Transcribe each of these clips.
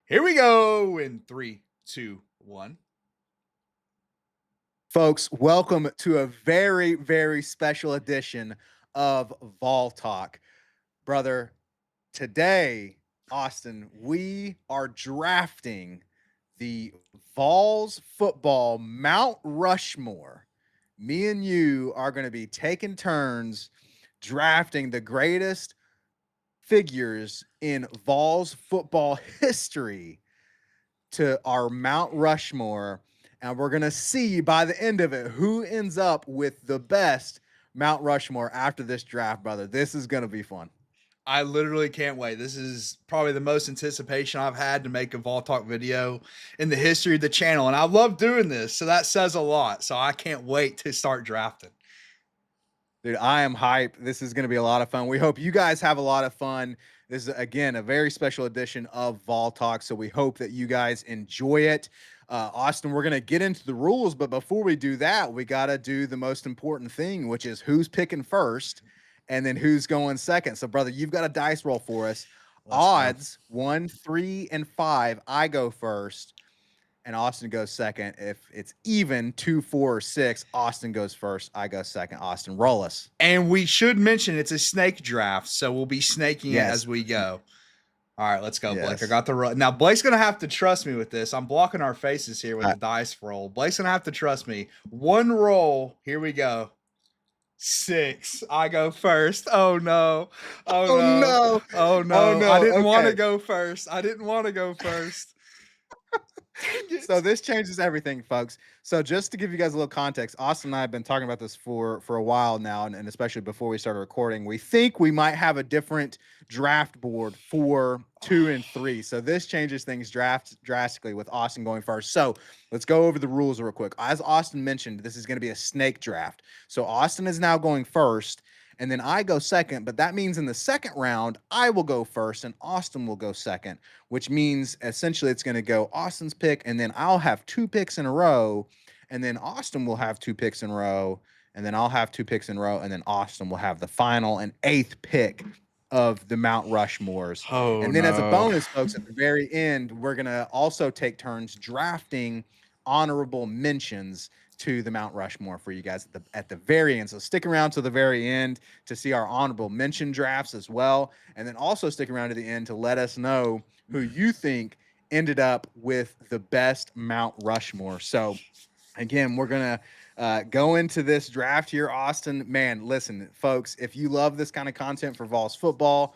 Here we go in 3, 2, 1. Folks, welcome to a very, very special edition of Vol Talk. Brother, today, Austin, we are drafting the Vols Football Mount Rushmore. Me and you are going to be taking turns drafting the greatest figures in Vols football history to our Mount Rushmore, and we're going to see by the end of it who ends up with the best Mount Rushmore after this draft, brother. This is going to be fun. I literally can't wait. This is probably the most anticipation I've had to make a Vol Talk video in the history of the channel. And I love doing this. So that says a lot. So I can't wait to start drafting. Dude, I am hyped. This is going to be a lot of fun. We hope you guys have a lot of fun. This is, again, a very special edition of Vol Talk. So we hope that you guys enjoy it. Austin, we're going to get into the rules. But before we do that, we got to do the most important thing, which is who's picking first and then who's going second. So, brother, you've got a dice roll for us. Odds 1, 3, and 5. I go first. And Austin goes second. If it's even 2, 4, or 6, Austin goes first. I go second. Austin, roll us. And we should mention it's a snake draft. So we'll be snaking it as we go. All right, let's go, Blake. I got the roll. Now, Blake's going to have to trust me with this. I'm blocking our faces here with the dice roll. Blake's going to have to trust me. One roll. Here we go. 6. I go first. Oh, no. Oh, no. Oh, no. I didn't want to go first. So this changes everything, folks. So just to give you guys a little context, Austin and I have been talking about this for a while now, and especially before we started recording. We think we might have a different draft board for 2 and 3. So this changes things drastically with Austin going first. So let's go over the rules real quick. As Austin mentioned, this is going to be a snake draft. So Austin is now going first, and then I go second, but that means in the second round, I will go first and Austin will go second, which means essentially it's going to go Austin's pick, and then I'll have 2 picks in a row, and then Austin will have 2 picks in a row, and then I'll have 2 picks in a row, and then Austin will have the final and 8th pick of the Mount Rushmores. And then as a bonus, folks, at the very end, we're going to also take turns drafting honorable mentions to the Mount Rushmore for you guys at the very end. So stick around to the very end to see our honorable mention drafts as well. And then also stick around to the end to let us know who you think ended up with the best Mount Rushmore. So again, we're going to go into this draft here, Austin. Man, listen, folks, if you love this kind of content for Vols football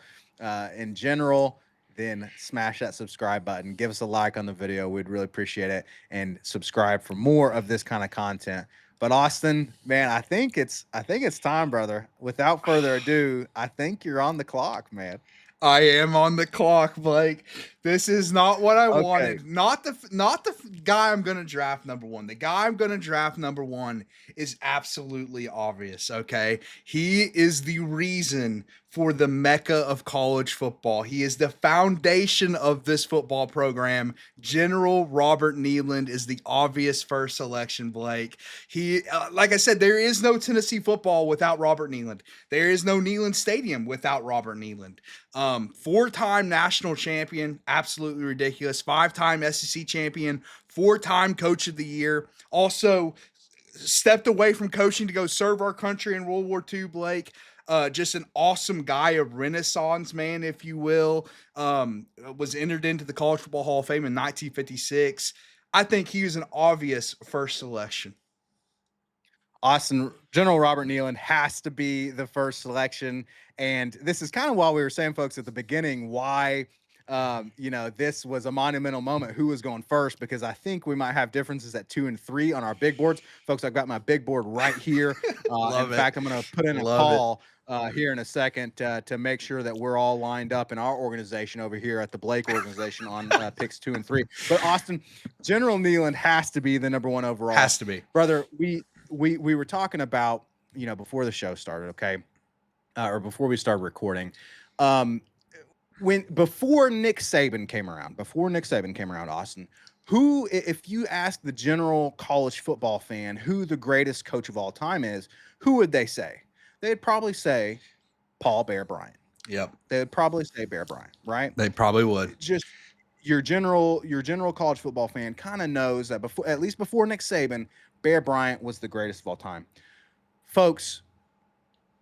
in general, then smash that subscribe button. Give us a like on the video. We'd really appreciate it. And subscribe for more of this kind of content. But Austin, man, I think it's time, brother. Without further ado, I think you're on the clock, man. I am on the clock, Blake. This is not what I wanted. Not the guy I'm going to draft number 1. The guy I'm going to draft number 1 is absolutely obvious, okay? He is the reason for the mecca of college football. He is the foundation of this football program. General Robert Neyland is the obvious first selection, Blake. He, like I said, there is no Tennessee football without Robert Neyland. There is no Neyland Stadium without Robert Neyland. 4-time national champion, absolutely ridiculous. 5-time SEC champion, 4-time coach of the year. Also stepped away from coaching to go serve our country in World War II, Blake. Just an awesome guy, a Renaissance man, if you will. Was entered into the College Football Hall of Fame in 1956. I think he was an obvious first selection. Austin, General Robert Neyland has to be the first selection. And this is kind of why we were saying, folks, at the beginning, why this was a monumental moment. Who was going first? Because I think we might have differences at 2 and 3 on our big boards. Folks, I've got my big board right here. In fact, I'm going to put in a call here in a second to make sure that we're all lined up in our organization over here at the Blake organization on picks 2 and 3. But Austin, General Neyland has to be the number 1 overall. Has to be. Brother, we were talking about, before the show started, okay? Or before we started recording. Before Nick Saban came around, Austin, who, if you ask the general college football fan who the greatest coach of all time is, who would they say? They'd probably say Paul Bear Bryant. Yep. They would probably say Bear Bryant, right? They probably would. Just your general college football fan kind of knows that at least before Nick Saban, Bear Bryant was the greatest of all time. Folks,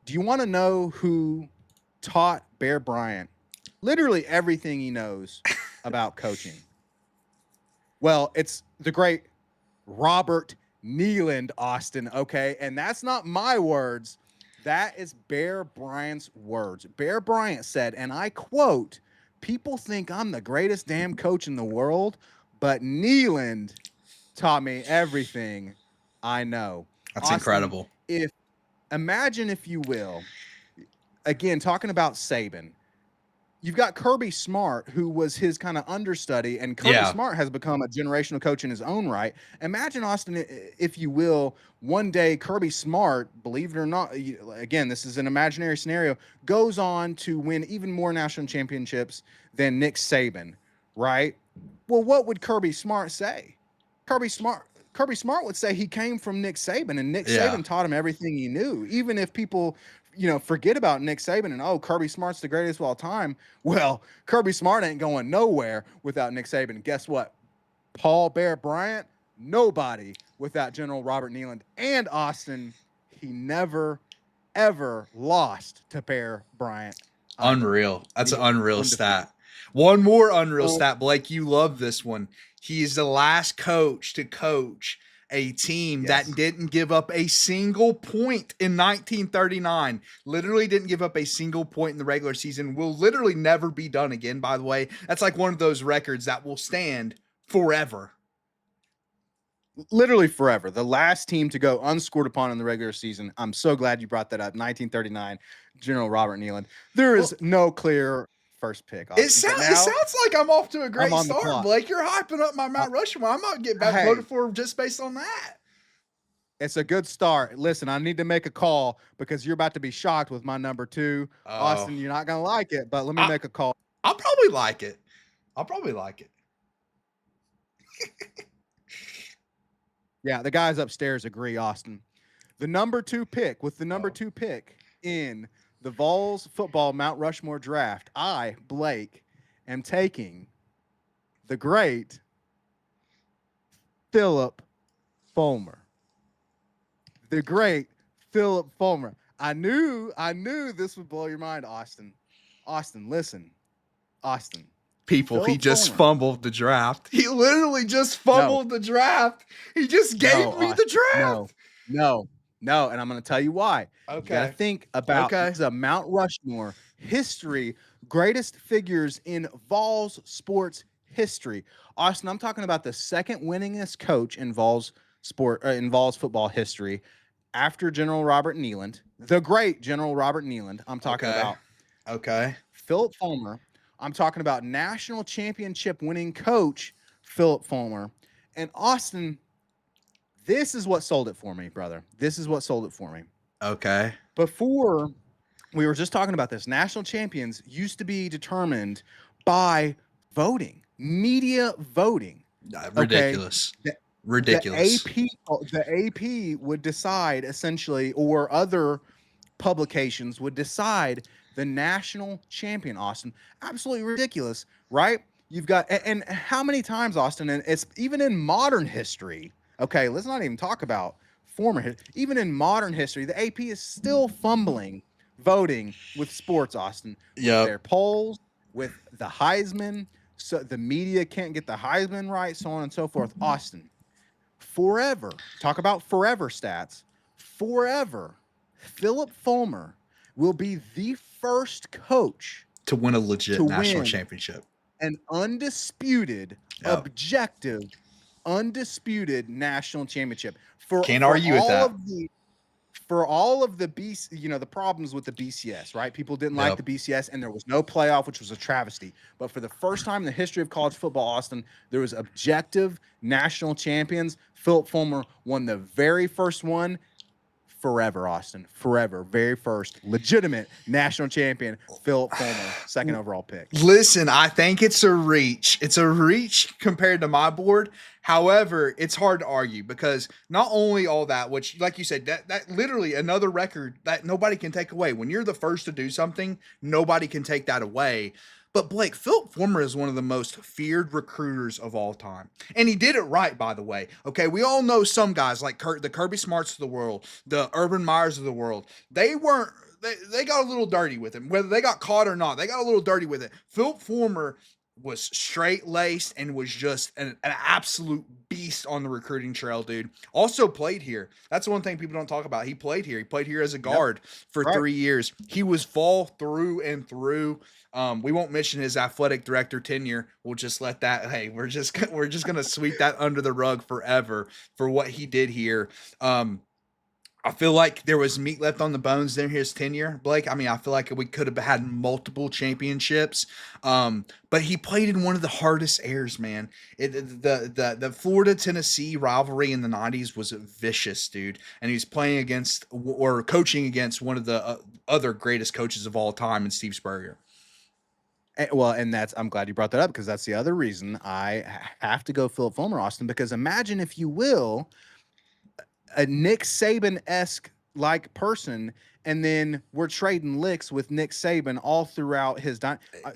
do you want to know who taught Bear Bryant literally everything he knows about coaching? Well, it's the great Robert Neyland, Austin, okay? And that's not my words. That is Bear Bryant's words. Bear Bryant said, and I quote, "People think I'm the greatest damn coach in the world, but Neyland taught me everything I know." That's Austin, incredible. Imagine, if you will, again, talking about Saban, you've got Kirby Smart, who was his kind of understudy, and Kirby Smart has become a generational coach in his own right. Imagine, Austin, if you will, one day Kirby Smart, believe it or not, again, this is an imaginary scenario, goes on to win even more national championships than Nick Saban, right? Well, what would Kirby Smart say? Kirby Smart would say he came from Nick Saban, and Nick Saban taught him everything he knew. Even if people forget about Nick Saban and, Kirby Smart's the greatest of all time. Well, Kirby Smart ain't going nowhere without Nick Saban. Guess what? Paul Bear Bryant, nobody without General Robert Neyland. And Austin, he never, ever lost to Bear Bryant. Unreal. That's an unreal stat. One more unreal stat, Blake. You love this one. He's the last coach to coach a team that didn't give up a single point in 1939. Literally didn't give up a single point in the regular season. Will literally never be done again, by the way. That's like one of those records that will stand forever. Literally forever. The last team to go unscored upon in the regular season. I'm so glad you brought that up. 1939, General Robert Neyland. There is no clear first pick. It sounds like I'm off to a great start, Blake. You're hyping up my Mount Rushmore. I might get back voted for just based on that. It's a good start. Listen, I need to make a call because you're about to be shocked with my number 2. Austin, you're not going to like it, but let me make a call. I'll probably like it. Yeah, the guys upstairs agree, Austin. The number 2 pick, with the number 2 pick in the Vols Football Mount Rushmore draft, I, Blake, am taking the great Phillip Fulmer. The great Phillip Fulmer. I knew this would blow your mind, Austin. Austin, listen. Austin. People, Phillip he just Fulmer. Fumbled the draft. He literally just fumbled the draft. He just gave me the draft. No, and I'm going to tell you why. Okay. You got to think about the Mount Rushmore history, greatest figures in Vols sports history. Austin, I'm talking about the second winningest coach in Vols football history after General Robert Neyland, the great General Robert Neyland. I'm talking about Phillip Fulmer. I'm talking about national championship winning coach Phillip Fulmer. And Austin, this is what sold it for me, brother. This is what sold it for me. Okay. Before, we were just talking about this. National champions used to be determined by voting, media voting. Ridiculous. Ridiculous. The AP would decide, essentially, or other publications would decide the national champion, Austin. Absolutely ridiculous, right? You've got, and how many times, Austin, and it's even in modern history. Okay, let's not even talk about former history. Even in modern history, the AP is still fumbling voting with sports, Austin. With their polls, with the Heisman. So the media can't get the Heisman right, so on and so forth. Austin, forever, talk about forever stats. Forever, Phillip Fulmer will be the first coach to win a legit national championship. An undisputed, objective, undisputed national championship. Can't argue with that. For all of the the problems with the BCS, right? People didn't like the BCS, and there was no playoff, which was a travesty. But for the first time in the history of college football, Austin, there was objective national champions. Phillip Fulmer won the very first one. Forever, Austin. Forever. Very first legitimate national champion, Phillip Fulmer, second overall pick. Listen, I think it's a reach. It's a reach compared to my board. However, it's hard to argue because not only all that, which, like you said, that literally another record that nobody can take away. When you're the first to do something, nobody can take that away. But Blake, Phillip Fulmer is one of the most feared recruiters of all time. And he did it right, by the way. Okay, we all know some guys like the Kirby Smarts of the world, the Urban Meyers of the world. They weren't, they got a little dirty with him. Whether they got caught or not, they got a little dirty with it. Phillip Fulmer was straight laced and was just an absolute beast on the recruiting trail, dude. Also played here. That's one thing people don't talk about. He played here. He played here as a guard for 3 years. He was Vol through and through. We won't mention his athletic director tenure. We'll just let that. Hey, we're just gonna sweep that under the rug forever for what he did here. I feel like there was meat left on the bones during his tenure, Blake. I mean, I feel like we could have had multiple championships, but he played in one of the hardest eras, man. The Florida-Tennessee rivalry in the 90s was vicious, dude. And he was playing against or coaching against one of the other greatest coaches of all time in Steve Spurrier. Well, and I'm glad you brought that up because that's the other reason I have to go Phillip Fulmer, Austin, because imagine, if you will, a Nick Saban-esque like person, and then we're trading licks with Nick Saban all throughout his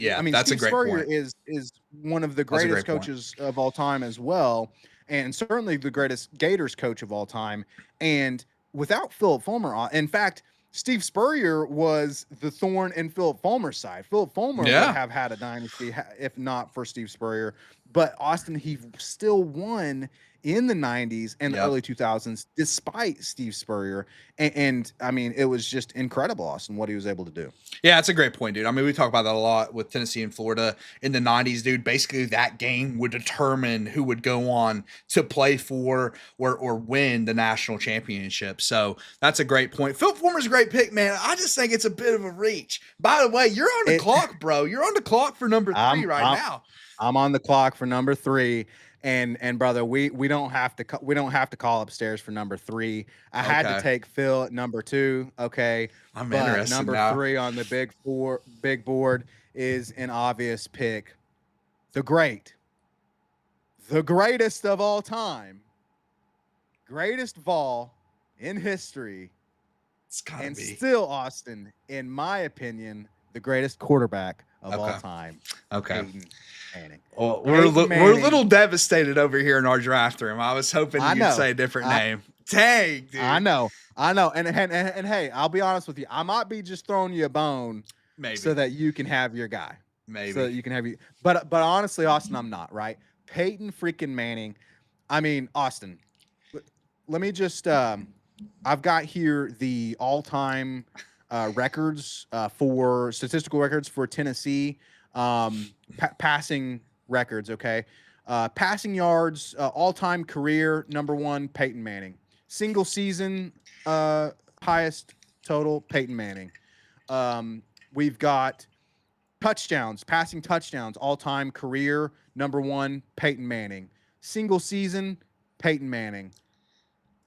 yeah, I mean, that's Steve a great Spurrier point. is one of the greatest coaches of all time as well, and certainly the greatest Gators coach of all time. And without Phillip Fulmer, in fact, Steve Spurrier was the thorn in Phillip Fulmer's side. Phillip Fulmer would have had a dynasty if not for Steve Spurrier. But Austin, he still won in the 90s and the early 2000s, despite Steve Spurrier. And I mean, it was just incredible, Austin, what he was able to do. Yeah, that's a great point, dude. I mean, we talk about that a lot with Tennessee and Florida in the 90s, dude. Basically, that game would determine who would go on to play for or win the national championship. So that's a great point. Phillip Fulmer's a great pick, man. I just think it's a bit of a reach. By the way, you're on the clock, bro. You're on the clock for number 3 now. I'm on the clock for number 3. And brother, we don't have to call upstairs for number 3. I had to take Phil at number 2. Okay, I'm interested. Number 3 on the big board is an obvious pick. The greatest of all time, greatest Vol in history, and still, Austin, in my opinion, the greatest quarterback of all time. Okay. Peyton Manning. Well, we're a little devastated over here in our draft room. I was hoping you'd say a different name. Dang, dude. I know. And hey, I'll be honest with you. I might be just throwing you a bone, maybe, so that you can have your guy. Maybe. So that you can have you. But honestly, Austin, I'm not, right? Peyton freaking Manning. I mean, Austin, let me just I've got here the all-time records for statistical records for Tennessee. Passing records, okay? Passing yards, all-time career, number 1, Peyton Manning. Single season highest total, Peyton Manning. We've got touchdowns, passing touchdowns, all-time career, number 1, Peyton Manning. Single season, Peyton Manning.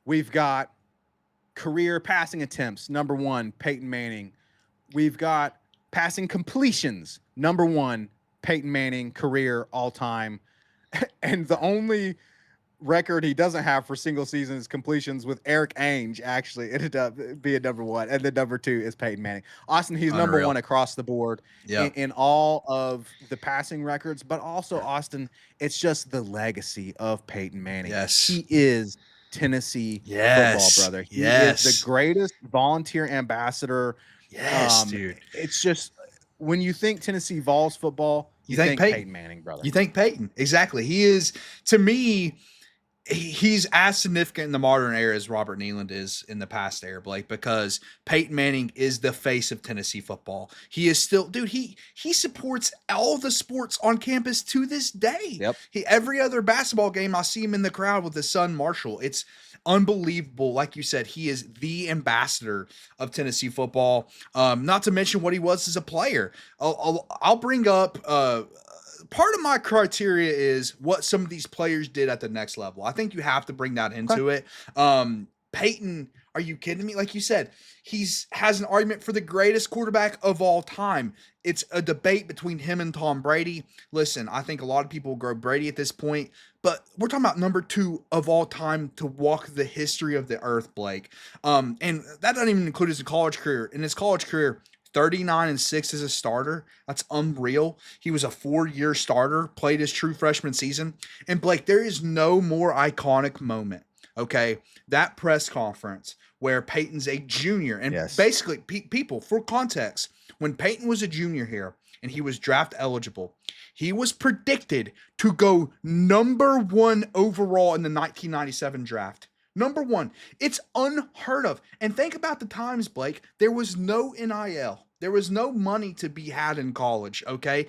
We've got career passing attempts, number 1, Peyton Manning. We've got passing completions, number 1, Peyton Manning, career, all-time. And the only record he doesn't have for single season is completions with Eric Ainge. Actually, ended up being number 1. And then number 2 is Peyton Manning. Austin, he's number 1 across the board in all of the passing records. But also, Austin, it's just the legacy of Peyton Manning. Yes. He is Tennessee football, brother. He is the greatest volunteer ambassador. Yes, dude. It's just, when you think Tennessee Vols football, you think Peyton Manning, brother. You think Peyton. Exactly. He is, to me, he's as significant in the modern era as Robert Neyland is in the past era, Blake, because Peyton Manning is the face of Tennessee football. He is still, dude, he supports all the sports on campus to this day. Yep. Every other basketball game, I see him in the crowd with his son, Marshall. It's unbelievable. Like you said, he is the ambassador of Tennessee football. Not to mention what he was as a player. I'll bring up, part of my criteria is what some of these players did at the next level. I think you have to bring that into it. Peyton, are you kidding me? Like you said, has an argument for the greatest quarterback of all time. It's a debate between him and Tom Brady. Listen, I think a lot of people will go Brady at this point, but we're talking about number 2 of all time to walk the history of the earth, Blake. And that doesn't even include his college career. In his college career, 39-6 as a starter. That's unreal. He was a 4-year starter, played his true freshman season. And Blake, there is no more iconic moment. Okay, that press conference where Peyton's a junior, and basically, people, for context, when Peyton was a junior here and he was draft eligible, he was predicted to go number 1 overall in the 1997 draft. Number 1. It's unheard of. And think about the times, Blake. There was no NIL. There was no money to be had in college, okay?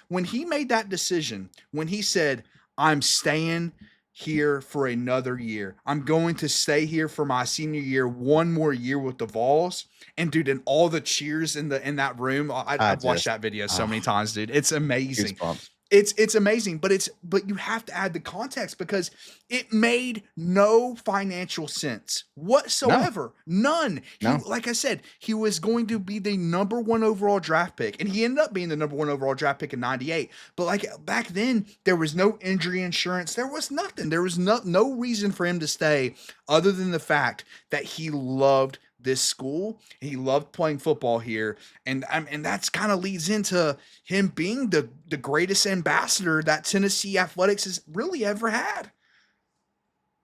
When he made that decision, when he said, I'm staying here for another year. I'm going to stay here for my senior year, one more year with the Vols. And dude, and all the cheers in that room. I've watched that video so many times, dude. It's amazing. Goosebumps. It's amazing, but you have to add the context because it made no financial sense whatsoever. None. No. Like I said, he was going to be the number 1 overall draft pick, and he ended up being the number 1 overall draft pick in 98. But like back then, there was no injury insurance. There was nothing. There was no reason for him to stay other than the fact that he loved this school. He loved playing football here. And that's kind of leads into him being the greatest ambassador that Tennessee athletics has really ever had.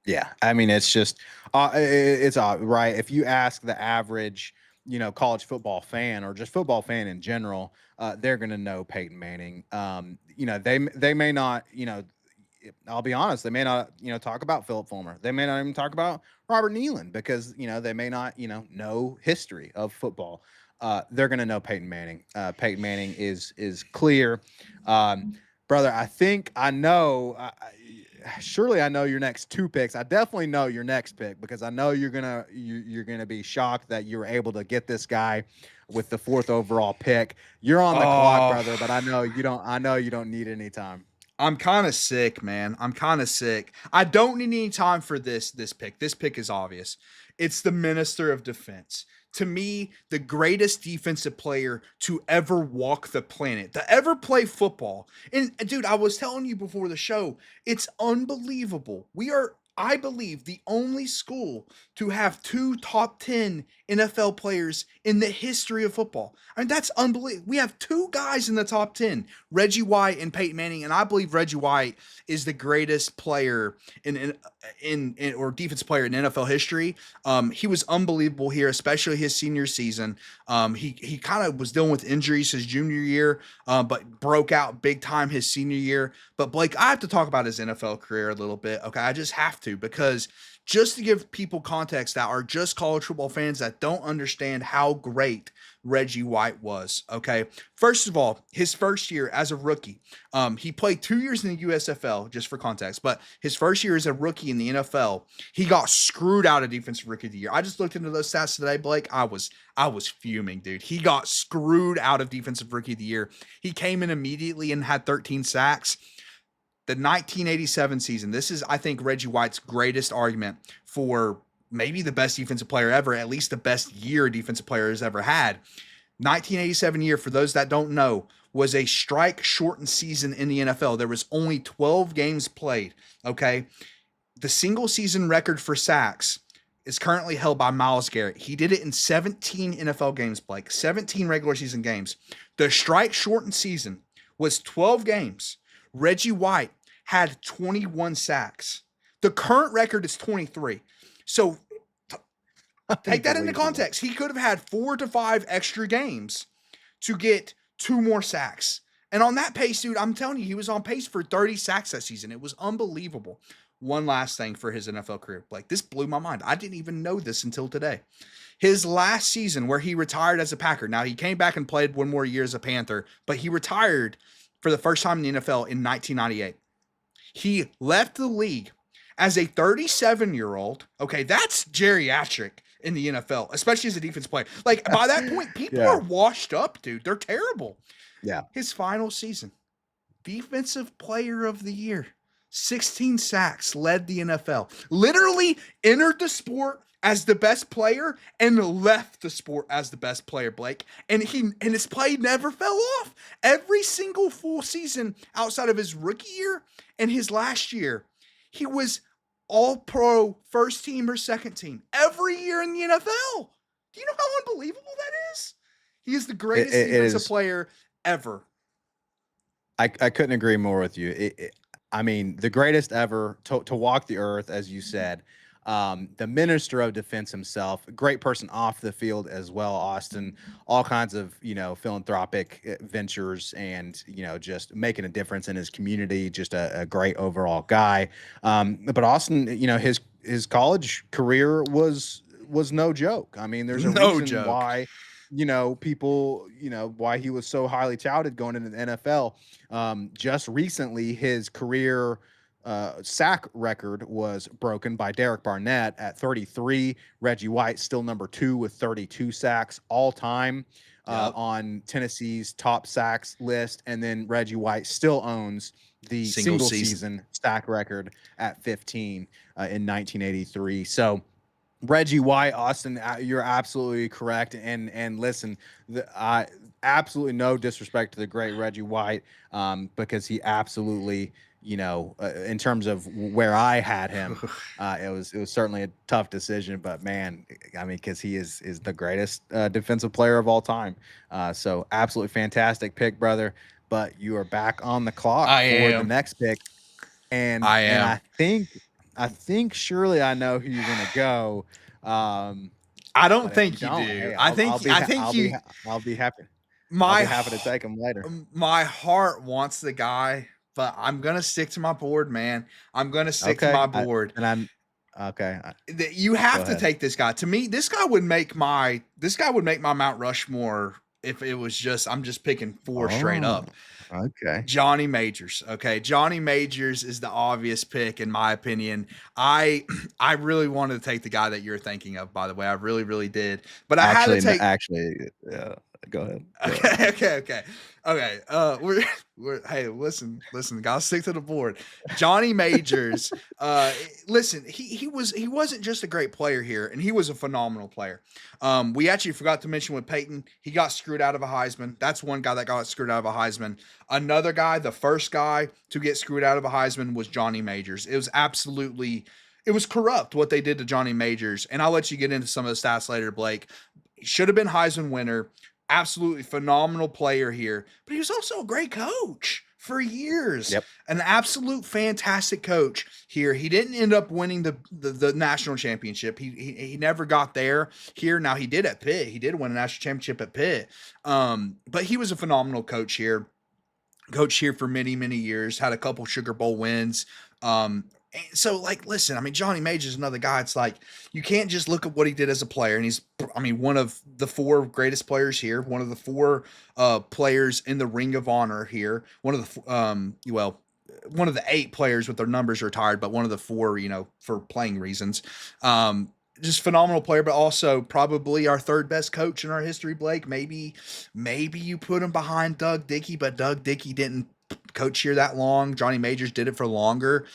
Yeah. I mean, it's just, it's right. If you ask the average, college football fan or just football fan in general, they're going to know Peyton Manning. They may not, I'll be honest, they may not, talk about Phillip Fulmer. They may not even talk about Robert Neyland because, they may not, know history of football. They're going to know Peyton Manning. Peyton Manning is clear. Brother, I think I know, surely I know your next 2 picks. I definitely know your next pick because I know you're going to be shocked that you were able to get this guy with the 4th overall pick. You're on the clock, brother, but I know you don't need any time. I'm kind of sick, man. I'm kind of sick. I don't need any time for this pick. This pick is obvious. It's the Minister of Defense. To me, the greatest defensive player to ever walk the planet, to ever play football. And dude, I was telling you before the show, it's unbelievable. We are, I believe, the only school to have 2 top 10 NFL players in the history of football. I mean, that's unbelievable. We have 2 guys in the top 10, Reggie White and Peyton Manning, and I believe Reggie White is the greatest player in or defensive player in NFL history. He was unbelievable here, especially his senior season. He kind of was dealing with injuries his junior year, but broke out big time his senior year. But Blake, I have to talk about his NFL career a little bit. Okay, I just have to, because just to give people context that are just college football fans that don't understand how great Reggie White was. Okay. First of all, his first year as a rookie, he played 2 years in the USFL, just for context, but his first year as a rookie in the NFL, he got screwed out of defensive rookie of the year. I just looked into those stats today, Blake. I was fuming, dude. He got screwed out of defensive rookie of the year. He came in immediately and had 13 sacks. The 1987 season, this is, I think, Reggie White's greatest argument for maybe the best defensive player ever, at least the best year a defensive player has ever had. 1987 year, for those that don't know, was a strike-shortened season in the NFL. There was only 12 games played, okay? The single-season record for sacks is currently held by Myles Garrett. He did it in 17 NFL games, Blake, 17 regular season games. The strike-shortened season was 12 games. Reggie White had 21 sacks. The current record is 23. So take that into context. He could have had 4 to 5 extra games to get 2 more sacks. And on that pace, dude, I'm telling you, he was on pace for 30 sacks that season. It was unbelievable. One last thing for his NFL career. Like, this blew my mind. I didn't even know this until today. His last season where he retired as a Packer. Now, he came back and played 1 more year as a Panther, but he retired for the first time in the NFL in 1998. He left the league as a 37-year-old. Okay, that's geriatric in the NFL, especially as a defense player. Like, by that point, people are washed up, dude. They're terrible. Yeah. His final season, defensive player of the year, 16 sacks, led the NFL. Literally entered the sport as the best player and left the sport as the best player, Blake. And his play never fell off. Every single full season outside of his rookie year and his last year, he was all-pro, first team or second team every year in the NFL. Do you know how unbelievable that is? He is the greatest defensive is. player ever. I couldn't agree more with you. I mean, the greatest ever to walk the earth, as you said. The minister of defense himself, a great person off the field as well, Austin. All kinds of, philanthropic ventures and, just making a difference in his community. Just a great overall guy. But Austin, his college career was no joke. I mean, there's a No reason joke. why, people, why he was so highly touted going into the NFL. Just recently, his career sack record was broken by Derek Barnett at 33. Reggie White still number 2 with 32 sacks all time on Tennessee's top sacks list. And then Reggie White still owns the single season sack record at 15 in 1983. So Reggie White, Austin, you're absolutely correct. And listen, absolutely no disrespect to the great Reggie White, because he absolutely, in terms of where I had him, it was certainly a tough decision. But man, I mean, because he is the greatest defensive player of all time. So absolutely fantastic pick, brother. But you are back on the clock the next pick, and I think surely I know who you're gonna go. I don't think you do. Hey, I'll be happy. I'll be happy to take him later. My heart wants the guy, but I'm gonna stick to my board, man. I'm gonna stick to my board. You have to take this guy. To me, this guy would make my Mount Rushmore if it was just I'm just picking 4 straight up. Okay. Johnny Majors. Okay. Johnny Majors is the obvious pick, in my opinion. I really wanted to take the guy that you're thinking of, by the way. I really, really did. But I had to take. Yeah. Go ahead. Okay. Hey, listen, gotta stick to the board. Johnny Majors, listen, he wasn't just a great player here, and he was a phenomenal player. We actually forgot to mention with Peyton, he got screwed out of a Heisman. That's one guy that got screwed out of a Heisman. Another guy, the first guy to get screwed out of a Heisman was Johnny Majors. It was corrupt what they did to Johnny Majors, and I'll let you get into some of the stats later, Blake. He should have been Heisman winner. Absolutely phenomenal player here, but he was also a great coach for years. Yep. An absolute fantastic coach here. He didn't end up winning the national championship. He never got there here. Now he did at Pitt. He did win a national championship at Pitt. But he was a phenomenal coach here. Coached here for many, many years, had a couple Sugar Bowl wins. So, like, listen, I mean, Johnny Majors is another guy. It's like, you can't just look at what he did as a player. And he's, I mean, one of the 4 greatest players here, one of the 4 players in the Ring of Honor here, one of the 8 players with their numbers retired, but one of the 4, for playing reasons. Just phenomenal player, but also probably our 3rd best coach in our history, Blake. Maybe you put him behind Doug Dickey, but Doug Dickey didn't coach here that long. Johnny Majors did it for longer.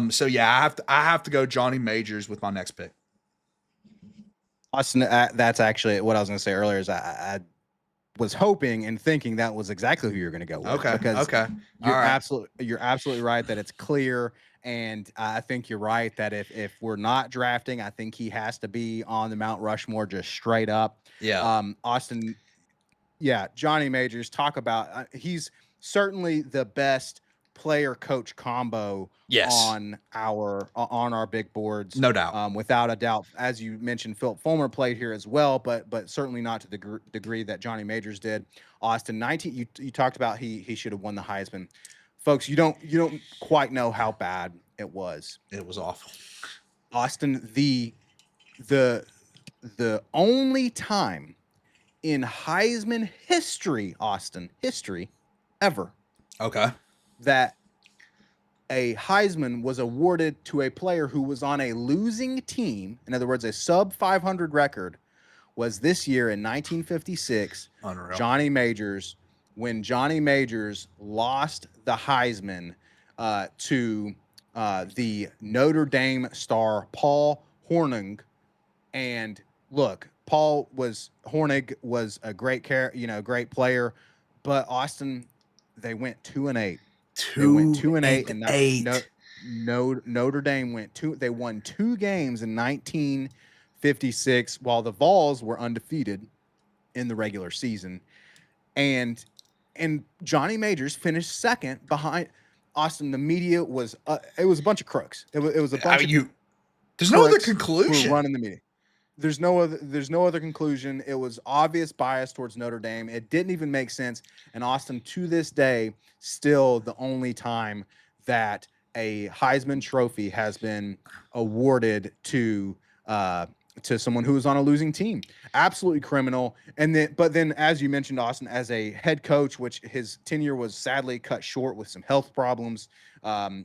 So yeah, I have to go Johnny Majors with my next pick. Austin, that's actually what I was going to say earlier. Is I was hoping and thinking that was exactly who you're going to go with. Okay. You're absolutely right that it's clear, and I think you're right that if we're not drafting, I think he has to be on the Mount Rushmore just straight up. Yeah. Austin. Yeah, Johnny Majors. Talk about he's certainly the best player coach combo on our big boards, no doubt, without a doubt. As you mentioned, Phillip Fulmer played here as well, but certainly not to the degree that Johnny Majors did. Austin, 19, you talked about he should have won the Heisman. Folks, you don't quite know how bad it was. It was awful. Austin, the only time in Heisman history, ever, that a Heisman was awarded to a player who was on a losing team, in other words, a sub 500 record, was this year in 1956. Unreal. Johnny Majors, when Johnny Majors lost the Heisman to the Notre Dame star Paul Hornung. And look, Hornig was a great great player, but Austin, they went 2-8. They went 2-8, and Notre Dame they won 2 games in 1956, while the Vols were undefeated in the regular season. And Johnny Majors finished second behind Austin. The media was it was a bunch of crooks. It was a bunch of there's no other crooks who were conclusion. running the media. There's no other conclusion. It was obvious bias towards Notre Dame. It didn't even make sense. And Austin, to this day, still the only time that a Heisman Trophy has been awarded to someone who was on a losing team. Absolutely criminal. But then, as you mentioned, Austin, as a head coach, which his tenure was sadly cut short with some health problems.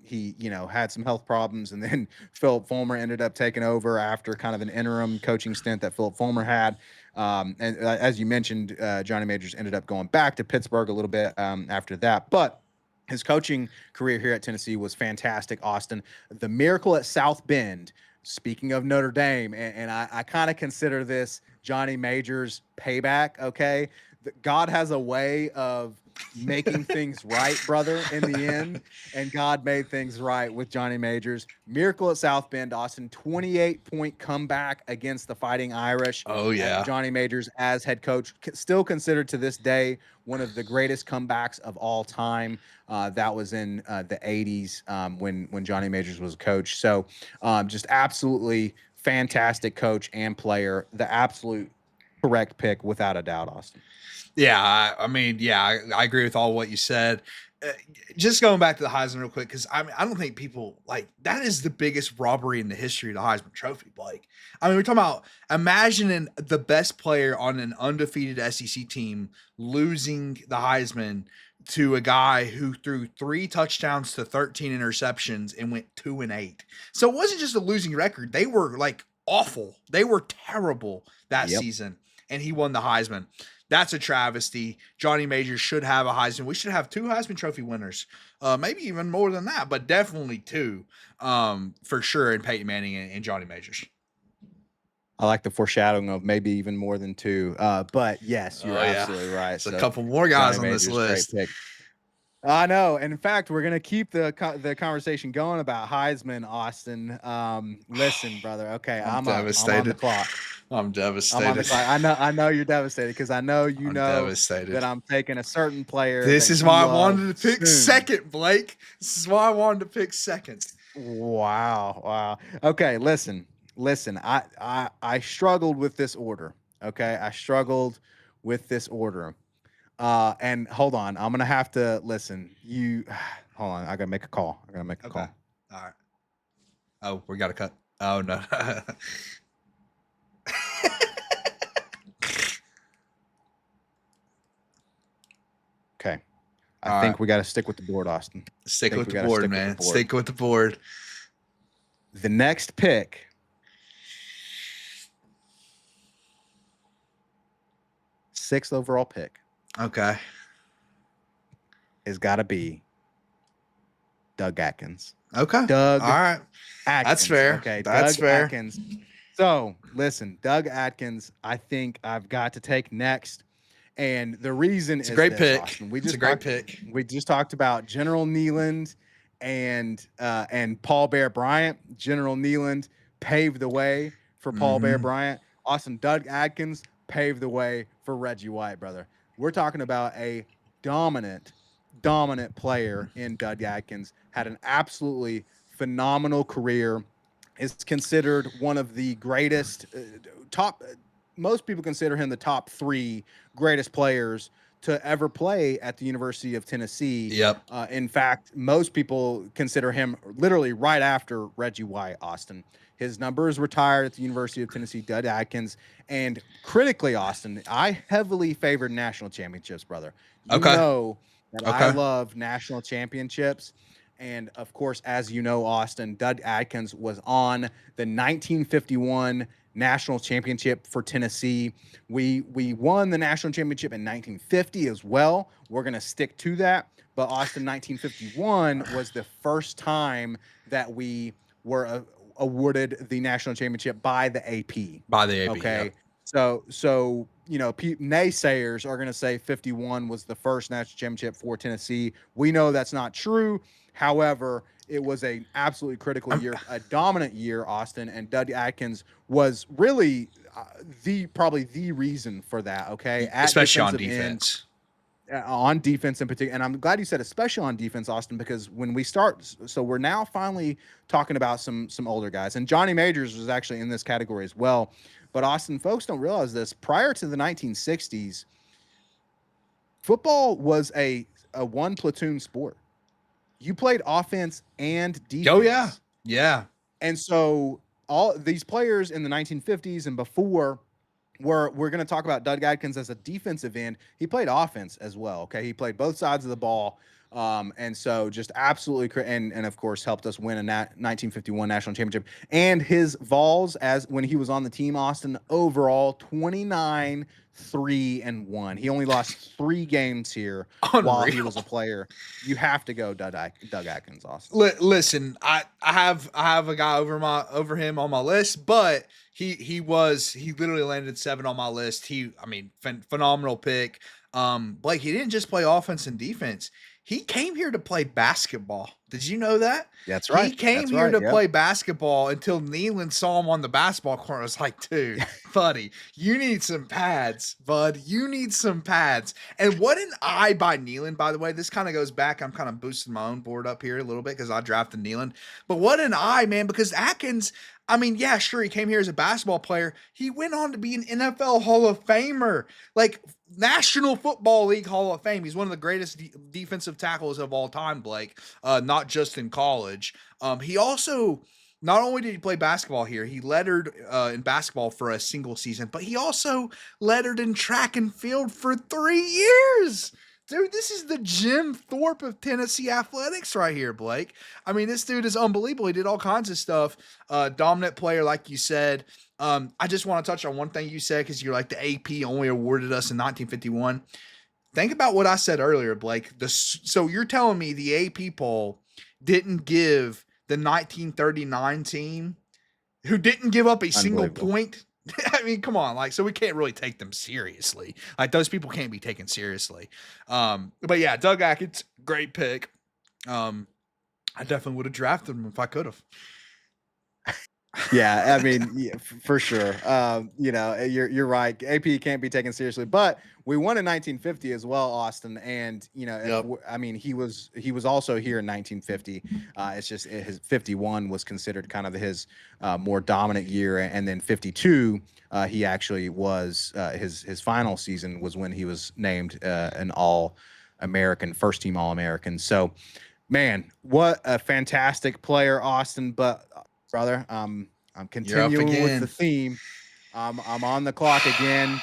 He, had some health problems, and then Phillip Fulmer ended up taking over after kind of an interim coaching stint that Phillip Fulmer had. And as you mentioned, Johnny Majors ended up going back to Pittsburgh a little bit after that. But his coaching career here at Tennessee was fantastic, Austin. The miracle at South Bend, speaking of Notre Dame, and I kind of consider this Johnny Majors payback, okay? God has a way of making things right, brother, in the end, and God made things right with Johnny Majors. Miracle at South Bend, Austin, 28-point comeback against the Fighting Irish. Oh, yeah. Johnny Majors as head coach, still considered to this day one of the greatest comebacks of all time. That was in the 80s when Johnny Majors was a coach. So just absolutely fantastic coach and player. The absolute correct pick, without a doubt, Austin. Yeah, I agree with all what you said. Just going back to the Heisman real quick, because I don't think people that is the biggest robbery in the history of the Heisman Trophy, Blake. We're talking about imagining the best player on an undefeated SEC team losing the Heisman to a guy who threw 3 touchdowns to 13 interceptions and went 2-8. So it wasn't just a losing record; they were awful. They were terrible that season, and he won the Heisman. That's a travesty. Johnny Majors should have a Heisman. We should have 2 Heisman Trophy winners, maybe even more than that, but definitely 2 for sure in Peyton Manning and Johnny Majors. I like the foreshadowing of maybe even more than 2. But yes, you're absolutely right. So a couple more guys Johnny on this Majors, list. I know. And in fact, we're going to keep the conversation going about Heisman, Austin. Listen, brother. Okay. I'm devastated. I'm on the clock. I'm devastated. I'm on the clock. I know you're devastated because I know you know devastated. that I'm taking a certain player. This is why I wanted to pick second, Blake. This is why I wanted to pick second. Wow. Okay, listen. I struggled with this order. Okay, I struggled with this order. And hold on, I'm gonna have to listen. Hold on, I gotta make a call. All right. Oh, we gotta cut. Oh no. Okay. I think we got to stick with the board, Austin. Stick with the board, man. Stick with the board. The next pick sixth overall pick. Okay. Has got to be Doug Atkins. Okay. Doug. All right. Atkins. That's fair. Okay. That's Doug fair. Atkins. So listen, Doug Atkins, I think I've got to take next. And the reason is a great pick. Austin. It's a great pick. We just talked about General Neyland and Paul Bear Bryant. General Neyland paved the way for Paul Bear Bryant. Austin, Doug Atkins paved the way for Reggie White, brother. We're talking about a dominant player in Doug Atkins. Had an absolutely phenomenal career. Is considered one of the greatest most people consider him the top 3 greatest players to ever play at the University of Tennessee. Yep. In fact, most people consider him literally right after Reggie White, Austin. His number is retired at the University of Tennessee, Doug Atkins. And critically, Austin, I heavily favored national championships, brother. You know that I love national championships. And, of course, as you know, Austin, Doug Atkins was on the 1951 national championship for Tennessee. We won the national championship in 1950 as well. We're going to stick to that. But Austin, 1951 was the first time that we were awarded the national championship by the AP. By the AP, okay. Yep. So naysayers are going to say 51 was the first national championship for Tennessee. We know that's not true. However, It was an absolutely critical year, a dominant year, Austin, and Doug Atkins was really probably the reason for that. Okay, at especially on defensive end, defense. on defense in particular. And I'm glad you said especially on defense, Austin, because when we start, so we're now finally talking about some older guys, and Johnny Majors was actually in this category as well. But Austin, folks don't realize this. Prior to the 1960s, football was a one platoon sport. You played offense and defense. Oh yeah, yeah. And so all these players in the 1950s and before, we're going to talk about Doug Atkins as a defensive end. He played offense as well. Okay, he played both sides of the ball, and so just absolutely and of course helped us win a 1951 national championship. And his Vols, as when he was on the team, Austin, overall 29-3-1. He only lost 3 games here while he was a player. You have to go Doug Atkins, Austin. Listen, I have a guy over him on my list, but he literally landed 7 on my list. Phenomenal pick. Blake, he didn't just play offense and defense. He came here to play basketball. Did you know that? That's right. He came here to play basketball until Neyland saw him on the basketball court. I was like, dude, buddy, you need some pads, bud. You need some pads. And what an eye by Neyland, by the way. This kind of goes back. I'm kind of boosting my own board up here a little bit because I drafted Neyland. But what an eye, man, because Atkins, yeah, sure, he came here as a basketball player. He went on to be an NFL Hall of Famer, like National Football League Hall of Fame. He's one of the greatest defensive tackles of all time, Blake, not just in college. He also, not only did he play basketball here, he lettered in basketball for a single season, but he also lettered in track and field for 3 years. Dude, this is the Jim Thorpe of Tennessee athletics right here, Blake. This dude is unbelievable. He did all kinds of stuff. Dominant player, like you said. I just want to touch on one thing you said because you're like the AP only awarded us in 1951. Think about what I said earlier, Blake. So you're telling me the AP poll didn't give the 1939 team, who didn't give up a single point. Come on, so we can't really take them seriously. Those people can't be taken seriously. But yeah, Doug Atkins, great pick. I definitely would have drafted him if I could have. Yeah, for sure. You're right. AP can't be taken seriously, but we won in 1950 as well, Austin. And he was also here in 1950. It's just his 51 was considered kind of his more dominant year, and then 52 he actually was his final season was when he was named an All-American, first team All-American. So, man, what a fantastic player, Austin. But brother, I'm continuing with the theme. I'm on the clock again,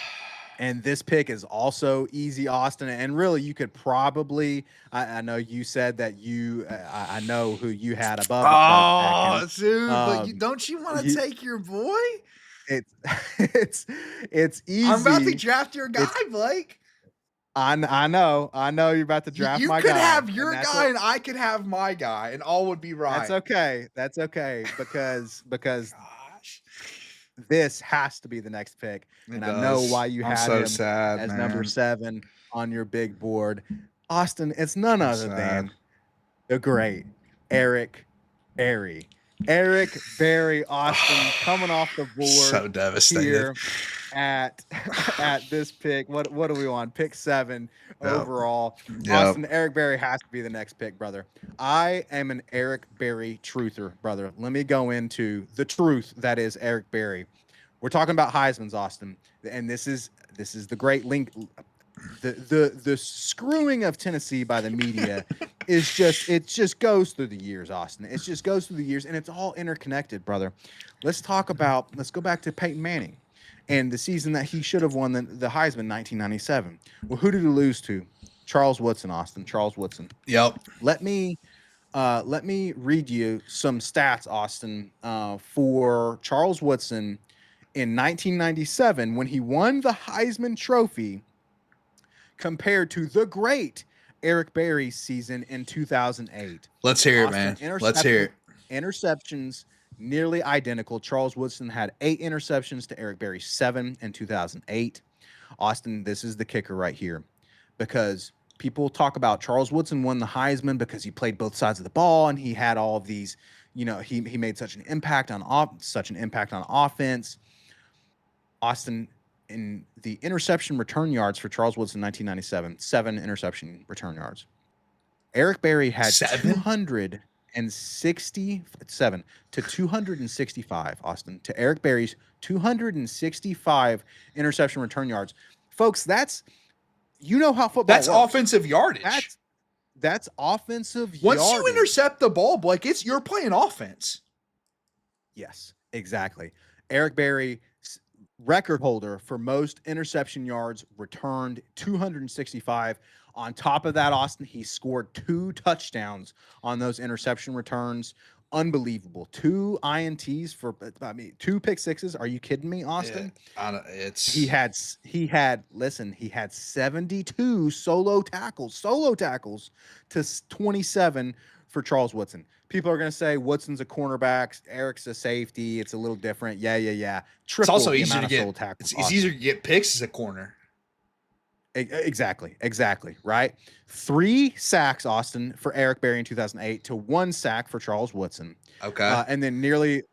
and this pick is also easy, Austin. And really, you could probably. I know you said that you. I know who you had above. Oh, dude! But don't you want to take your boy? It's easy. I'm about to draft your guy, Blake. I know you're about to draft my guy. You could have your guy and I could have my guy, and all would be right. That's okay because this has to be the next pick. And I know why you had him as number 7 on your big board. Austin, it's none other than the great Eric Berry. Eric Berry, Austin, coming off the board. So devastated. Here at this pick. What do we want? Pick 7 overall. Austin, Eric Berry has to be the next pick, brother. I am an Eric Berry truther, brother. Let me go into the truth that is Eric Berry. We're talking about Heisman's, Austin, and this is the great link. The screwing of Tennessee by the media is just goes through the years, Austin. It just goes through the years, and it's all interconnected, brother. Let's go back to Peyton Manning and the season that he should have won the Heisman, 1997. Well, who did he lose to? Charles Woodson, Austin. Charles Woodson. Yep. Let me read you some stats, Austin, for Charles Woodson in 1997 when he won the Heisman Trophy, compared to the great Eric Berry's season in 2008. Let's hear it, man. Let's hear it. Interceptions nearly identical. Charles Woodson had 8 interceptions to Eric Berry's 7 in 2008. Austin, this is the kicker right here, because people talk about Charles Woodson won the Heisman because he played both sides of the ball and he had all of these, he made such an impact on offense. Austin, in the interception return yards for Charles Woodson in 1997, 7 interception return yards. Eric Berry had 267 to 265, Austin, to Eric Berry's 265 interception return yards. Folks, that's how football That's works. Offensive yardage. That's offensive Once yardage. you intercept the ball, Blake, you're playing offense. Yes, exactly. Eric Berry, record holder for most interception yards returned, 265. On top of that, Austin, he scored 2 touchdowns on those interception returns. Unbelievable. 2 INTs for 2 pick sixes. Are you kidding me, Austin? Yeah, he had 72 solo tackles to 27 for Charles Woodson. People are going to say Woodson's a cornerback, Eric's a safety. It's a little different. Yeah. It's also easier to get it's easier to get picks as a corner. Exactly. Right. 3 sacks, Austin, for Eric Berry in 2008 to 1 sack for Charles Woodson. Okay. And then nearly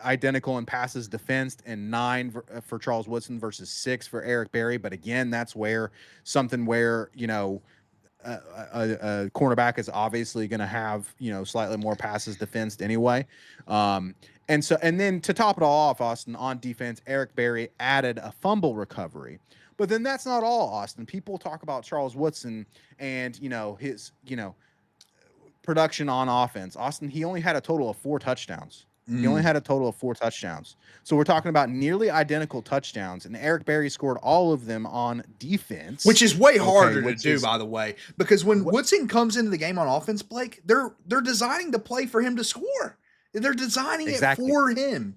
identical in passes defensed, and 9 for Charles Woodson versus 6 for Eric Berry. But again, that's where a cornerback is obviously going to have, slightly more passes defensed anyway. And then to top it all off, Austin, on defense, Eric Berry added a fumble recovery. But then that's not all, Austin. People talk about Charles Woodson and, his, production on offense. Austin, he only had a total of 4 touchdowns. He only had a total of 4 touchdowns. So we're talking about nearly identical touchdowns, and Eric Berry scored all of them on defense. Which is way harder to do, by the way, because when Woodson comes into the game on offense, Blake, they're designing the play for him to score. They're designing it for him.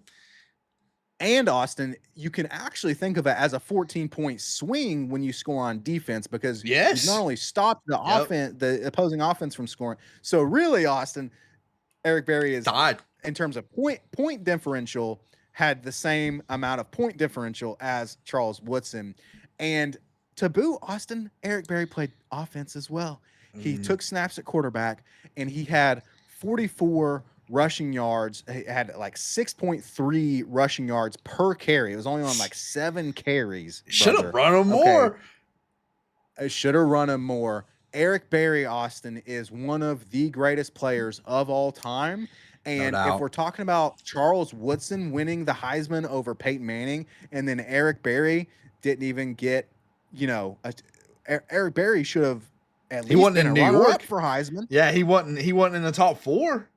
And Austin, you can actually think of it as a 14-point swing when you score on defense, because you not only stop the opposing offense from scoring. So really, Austin, Eric Berry is died in terms of point differential, had the same amount of point differential as Charles Woodson. And to boot, Austin, Eric Berry played offense as well. He took snaps at quarterback, and he had 44 rushing yards. He had like 6.3 rushing yards per carry. It was only on like 7 carries. Should have run him more. Should have run him more. Eric Berry, Austin, is one of the greatest players of all time. And if we're talking about Charles Woodson winning the Heisman over Peyton Manning, and then Eric Berry didn't even get, Eric Berry should have at least been a runner-up for Heisman. Yeah, he wasn't in the top 4.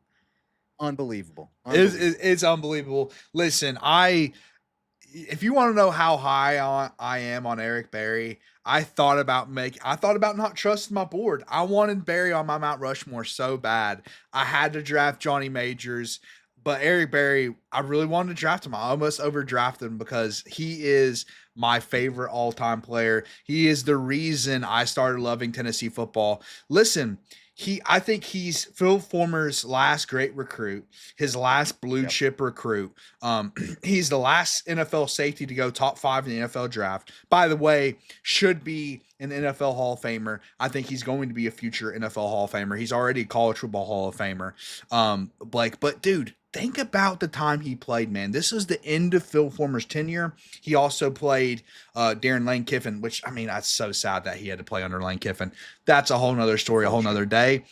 Unbelievable. It's unbelievable. Listen, if you want to know how high I am on Eric Berry, I thought about not trusting my board. I wanted Berry on my Mount Rushmore so bad. I had to draft Johnny Majors, but Eric Berry, I really wanted to draft him. I almost overdrafted him because he is my favorite all-time player. He is the reason I started loving Tennessee football. Listen, I think he's Phil Fulmer's last great recruit, his last blue chip recruit. He's the last NFL safety to go top 5 in the NFL draft. By the way, should be an NFL Hall of Famer. I think he's going to be a future NFL Hall of Famer. He's already a college football Hall of Famer, Blake. But dude, think about the time he played, man. This is the end of Phil Fulmer's tenure. He also played Darren Lane Kiffin, which, that's so sad that he had to play under Lane Kiffin. That's a whole nother story, a whole nother day.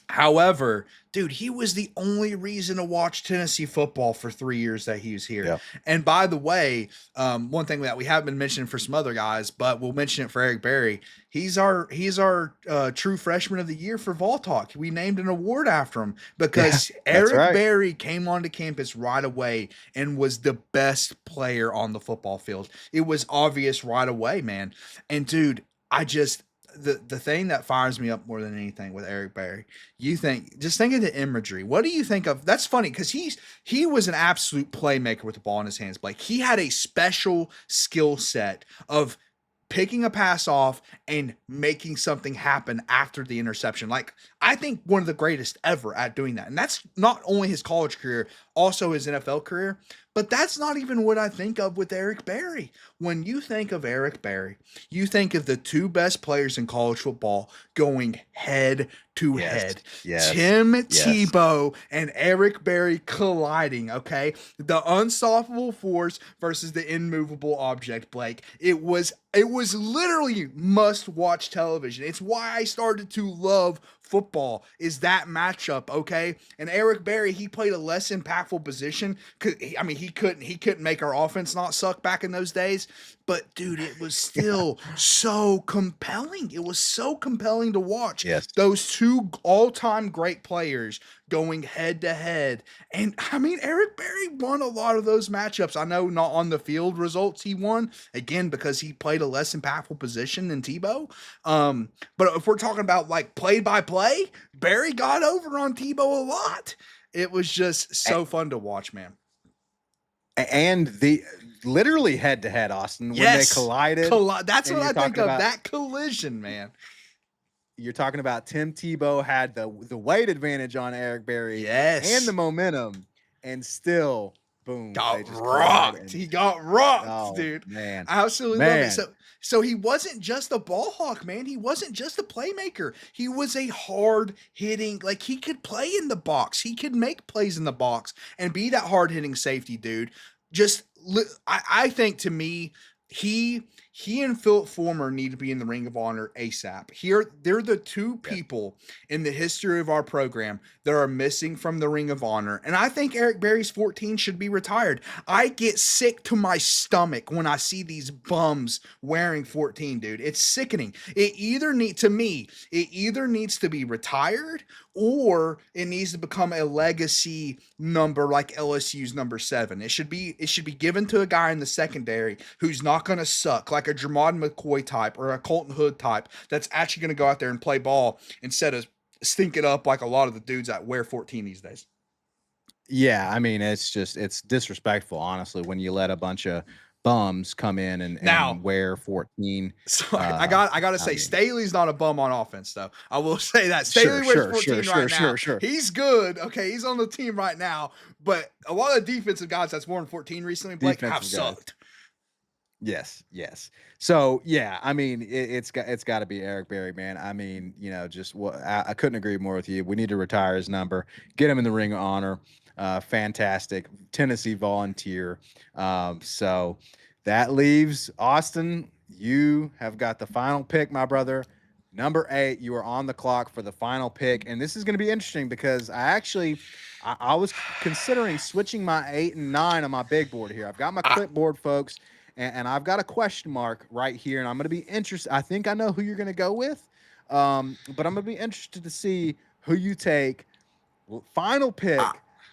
However, dude, he was the only reason to watch Tennessee football for 3 years that he was here. Yeah. And by the way, one thing that we haven't been mentioning for some other guys, but we'll mention it for Eric Berry. He's our true freshman of the year for Vol Talk. We named an award after him because Eric Berry came onto campus right away and was the best player on the football field. It was obvious right away, man. And dude, the thing that fires me up more than anything with Eric Berry, just think of the imagery. What do you think of? That's funny because he was an absolute playmaker with the ball in his hands. Like, he had a special skill set of picking a pass off and making something happen after the interception. Like, I think one of the greatest ever at doing that. And that's not only his college career, also his NFL career. But that's not even what I think of with Eric Berry. When you think of Eric Berry, you think of the two best players in college football going head to Yes, head. yes, Tim yes. Tebow and Eric Berry colliding, okay? The unstoppable force versus the immovable object, Blake. It was literally must-watch television. It's why I started to love football is that matchup, okay? And Eric Berry, he played a less impactful position. I mean, he couldn't make our offense not suck back in those days. But dude, it was still so compelling. It was so compelling to watch Yes. those two all-time great players going head to head. And I mean, Eric Berry won a lot of those matchups. I know not on the field results he won, again, because he played a less impactful position than Tebow. But if we're talking about like play by play, Barry got over on Tebow a lot. It was just so fun to watch, man. And the literally head to head, Austin, when they collided. That's and what you're I think talking of. about That collision, man. you're talking about Tim Tebow had the weight advantage on Eric Berry and Yes. the momentum, and still, boom, Got they just rocked. collide. He got rocked, Oh dude. man, Absolutely love it. man, So he wasn't just a ball hawk, man. He wasn't just a playmaker. He was a hard hitting, like he could play in the box. He could make plays in the box and be that hard hitting safety, dude. I think to me, he and Phillip Fulmer need to be in the Ring of Honor ASAP. They're the two yeah. people in the history of our program that are missing from the Ring of Honor. And I think Eric Berry's 14 should be retired. I get sick to my stomach when I see these bums wearing 14, dude. It's sickening. It either needs to be retired or it needs to become a legacy number like LSU's number 7. It should be given to a guy in the secondary who's not going to suck, like a Jermod McCoy type or a Colton Hood type that's actually going to go out there and play ball instead of stink it up like a lot of the dudes that wear 14 these days. Yeah, I mean, it's disrespectful, honestly, when you let a bunch of bums come in and wear 14. Sorry, I gotta say, Staley's not a bum on offense, though. I will say that Staley wears 14 right now. He's good. Okay, he's on the team right now. But a lot of defensive guys that's worn 14 recently, Blake, have sucked. Yes. So yeah, I mean, it's got to be Eric Berry, man. I mean, just what I couldn't agree more with you. We need to retire his number, get him in the Ring of Honor. Fantastic Tennessee Volunteer. So that leaves Austin. You have got the final pick, my brother. Number 8. You are on the clock for the final pick, and this is going to be interesting because I was considering switching my 8 and 9 on my big board here. I've got my clipboard, folks. And I've got a question mark right here, and I'm going to be interested. I think I know who you're going to go with, but I'm going to be interested to see who you take. Final pick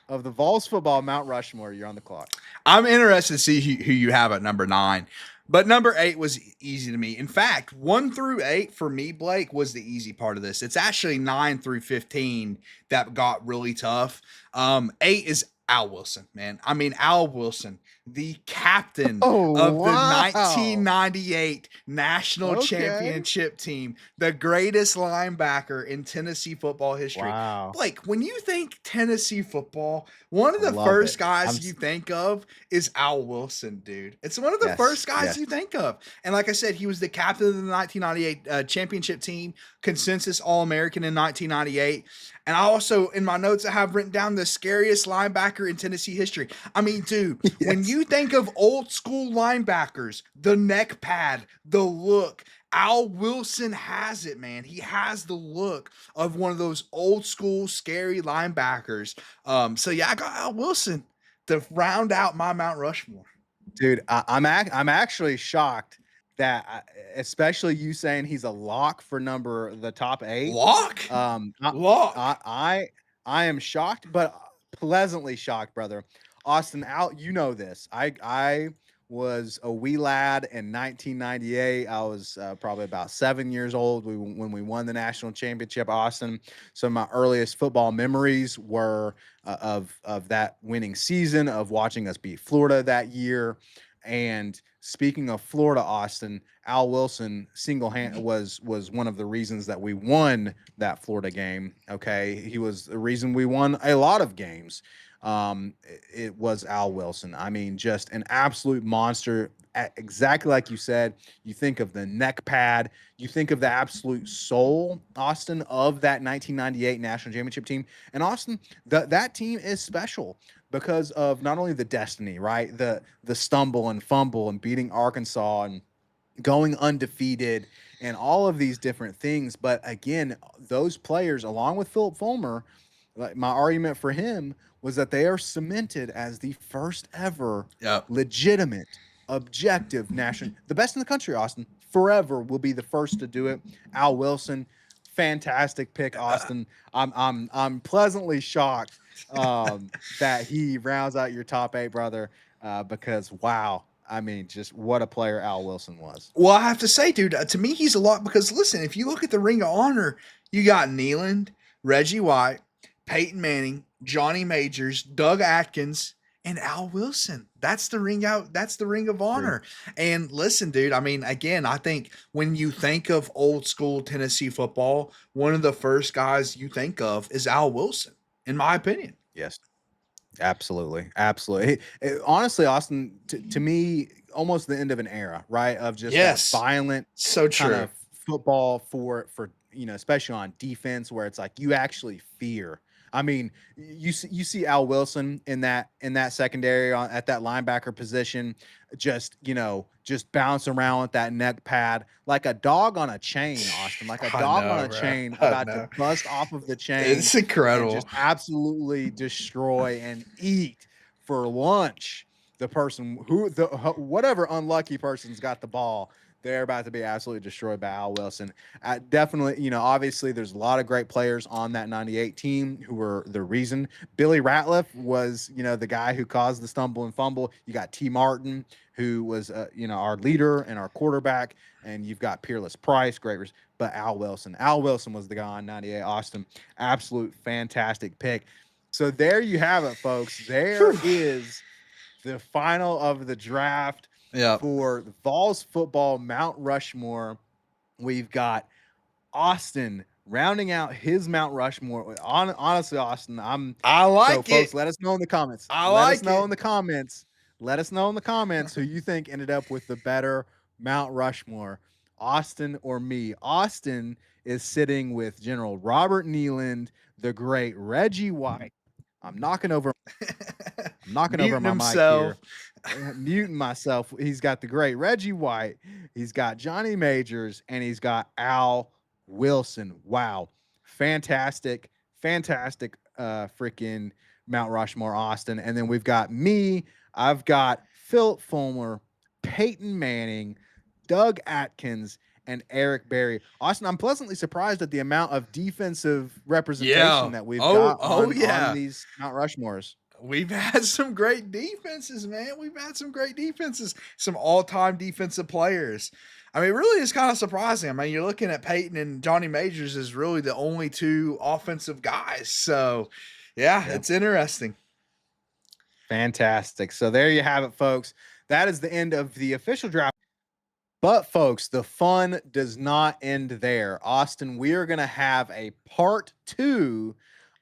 of the Vols football Mount Rushmore. You're on the clock. I'm interested to see who you have at number 9. But number 8 was easy to me. In fact, 1 through 8 for me, Blake, was the easy part of this. It's actually 9 through 15 that got really tough. 8 is Al Wilson, man. I mean, Al Wilson, the captain of the 1998 National Championship team, the greatest linebacker in Tennessee football history. Wow. Blake, when you think Tennessee football, one of the first guys you think of is Al Wilson, dude. It's one of the first guys you think of. And like I said, he was the captain of the 1998 championship team, consensus All-American in 1998. And I also, in my notes, I have written down the scariest linebacker in Tennessee history. I mean, dude, when you think of old school linebackers, the neck pad, the look, Al Wilson has it, man. He has the look of one of those old school scary linebackers. So yeah, I got Al Wilson to round out my Mount Rushmore. Dude, I'm actually shocked that, especially you saying he's a lock for the top 8. Lock. I am shocked, but pleasantly shocked, brother. Austin, you know this. I was a wee lad in 1998. I was probably about 7 years old when we won the national championship, Austin. Some of my earliest football memories were of that winning season, of watching us beat Florida that year. And speaking of Florida, Austin, Al Wilson was one of the reasons that we won that Florida game. Okay, he was the reason we won a lot of games. it was Al Wilson. I mean, just an absolute monster. Exactly like you said, you think of the neck pad, you think of the absolute soul, Austin, of that 1998 national championship team. And Austin, that team is special because of not only the destiny, right? The stumble and fumble and beating Arkansas and going undefeated and all of these different things. But again, those players, along with Phillip Fulmer, like my argument for him was that they are cemented as the first ever legitimate, objective national, the best in the country. Austin forever will be the first to do it. Al Wilson, fantastic pick, Austin. I'm pleasantly shocked that he rounds out your top 8, brother, because wow. I mean, just what a player Al Wilson was. Well, I have to say, dude, to me, he's a lot because listen, if you look at the Ring of Honor, you got Neyland, Reggie White, Peyton Manning, Johnny Majors, Doug Atkins, and Al Wilson. That's the ring out. That's the Ring of Honor. And listen, dude, I mean, again, I think when you think of old school Tennessee football, one of the first guys you think of is Al Wilson, in my opinion. Yes. Absolutely. Absolutely. Honestly, Austin, to me, almost the end of an era, right? Of just that violent so kind of football for, especially on defense where it's like you actually fear. I mean, you see Al Wilson in that secondary at that linebacker position, just bounce around with that neck pad like a dog on a chain, Austin, like a dog on a chain about to bust off of the chain. It's incredible. And just absolutely destroy and eat for lunch the person whatever unlucky person's got the ball. They're about to be absolutely destroyed by Al Wilson. Definitely, obviously there's a lot of great players on that 98 team who were the reason. Billy Ratliff was, the guy who caused the stumble and fumble. You got T. Martin, who was, our leader and our quarterback. And you've got Peerless Price, great. But Al Wilson was the guy on 98. Austin, absolute fantastic pick. So there you have it, folks. There is the final of the draft. For the Vols football Mount Rushmore. We've got Austin rounding out his Mount Rushmore. Honestly, Austin, I like it. Folks, let us know in the comments. Let us know in the comments who you think ended up with the better Mount Rushmore, Austin or me. Austin is sitting with General Robert Neyland, the great Reggie White. I'm knocking over my mic here. Muting myself. He's got the great Reggie White. He's got Johnny Majors, and he's got Al Wilson. Wow. Fantastic freaking Mount Rushmore, Austin. And then we've got me. I've got Phillip Fulmer, Peyton Manning, Doug Atkins, and Eric Berry. Austin, I'm pleasantly surprised at the amount of defensive representation that we've got on these Mount Rushmores. We've had some great defenses, man. Some all-time defensive players. I mean, really, it's kind of surprising. I mean, you're looking at Peyton and Johnny Majors as really the only two offensive guys. So, yeah, it's interesting. Fantastic. So there you have it, folks. That is the end of the official draft. But, folks, the fun does not end there. Austin, we are going to have a part 2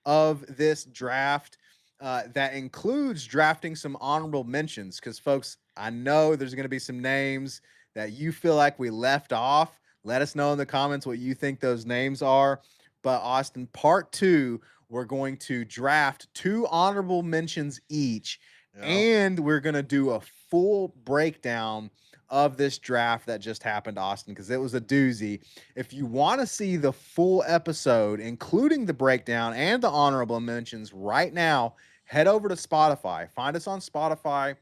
of this draft. That includes drafting some honorable mentions because, folks, I know there's going to be some names that you feel like we left off. Let us know in the comments what you think those names are. But, Austin, part 2, we're going to draft 2 honorable mentions each, and we're going to do a full breakdown of this draft that just happened, Austin, because it was a doozy. If you want to see the full episode, including the breakdown and the honorable mentions right now, head over to Spotify. Find us on Spotify.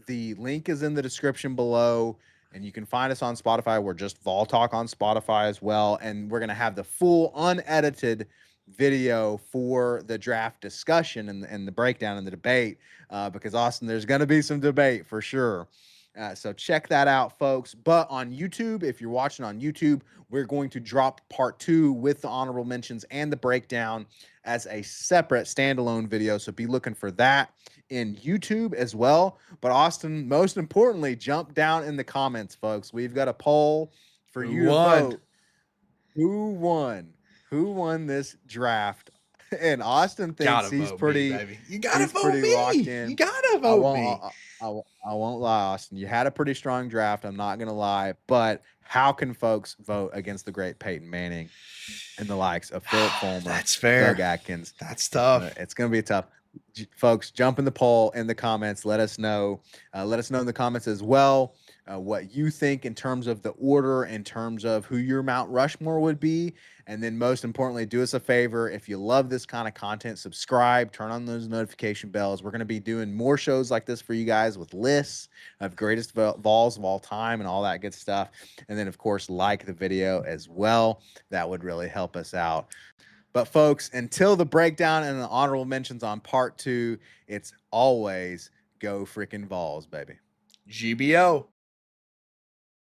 The link is in the description below, and you can find us on Spotify. We're just Vol Talk on Spotify as well, and we're going to have the full unedited video for the draft discussion and the breakdown and the debate, because, Austin, there's going to be some debate for sure. So check that out, folks. But on YouTube, if you're watching on YouTube, we're going to drop part 2 with the honorable mentions and the breakdown as a separate standalone video. So be looking for that in YouTube as well. But Austin, most importantly, jump down in the comments, folks. We've got a poll for you to vote. Who won this draft And Austin thinks Gotta he's vote pretty. me, baby. You gotta He's vote pretty locked me. in. You gotta I vote won't. me. I won't lie, Austin. You had a pretty strong draft. I'm not gonna lie, but how can folks vote against the great Peyton Manning and the likes of Phillip, Fulmer, That's fair. Doug Atkins? That's tough. It's gonna be tough. Folks, jump in the poll in the comments. Let us know. Let us know in the comments as well what you think in terms of the order, in terms of who your Mount Rushmore would be. And then most importantly, do us a favor. If you love this kind of content, subscribe, turn on those notification bells. We're going to be doing more shows like this for you guys with lists of greatest Vols of all time and all that good stuff. And then, of course, like the video as well. That would really help us out. But folks, until the breakdown and the honorable mentions on part 2, it's always go freaking Vols, baby. GBO.